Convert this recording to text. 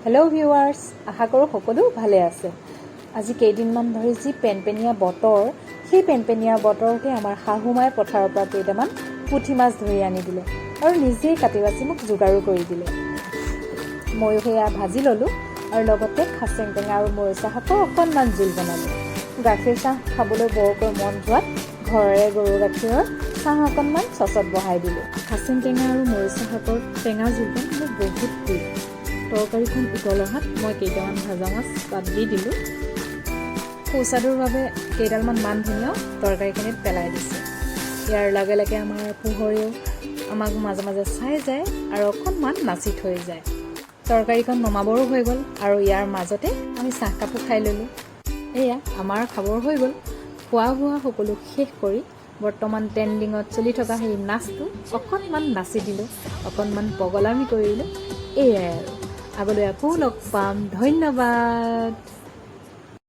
Hello' viewers, আশা কৰোঁ সকলো ভালে আছে। আজি কেইদিনমান ধৰি যি পেনপেনীয়া বতৰ, সেই পেনপেনীয়া বতৰতে আমাৰ শাহুমাই পথাৰৰ পৰা কেইটামান পুঠি মাছ ধৰি আনি দিলে আৰু নিজেই কাটি বাছি মোক যোগাৰো কৰি দিলে। ময়ো সেয়া ভাজি ল'লোঁ আৰু লগতে খাচেং টেঙা আৰু মৰিচা শাকৰ অকণমান জোল বনালোঁ। গাখীৰ চাহ খাবলৈ বৰকৈ মন যোৱাত ঘৰৰে গৰু গাখীৰৰ চাহ অকণমান চচত বহাই দিলোঁ। খাচেং টেঙা আৰু মৰিচা শাকৰ টেঙা জোলকণ মোৰ বহুত প্ৰিয়। তৰকাৰীখন উতল অহাত মই কেইটামান ভাজা মাছ তাত দি দিলোঁ। সুস্বাদুৰ বাবে কেইডালমান মান ধনিয়াও তৰকাৰীখিনিত পেলাই দিছোঁ। ইয়াৰ লগে লগে আমাৰ পোহৰেও আমাক মাজে মাজে চাই যায় আৰু অকণমান নাচি থৈ যায়। তৰকাৰীখন নমাবৰো হৈ গ'ল আৰু ইয়াৰ মাজতে আমি চাহকাপো খাই ল'লোঁ। এয়া আমাৰ খাবৰ হৈ গ'ল। খোৱা বোৱা সকলো শেষ কৰি বৰ্তমান ট্ৰেণ্ডিঙত চলি থকা সেই নাচটো অকণমান নাচি দিলোঁ, অকণমান পগলামি কৰিলোঁ। এয়াই আৰু আগলৈ আকৌ লগ পাম। ধন্যবাদ।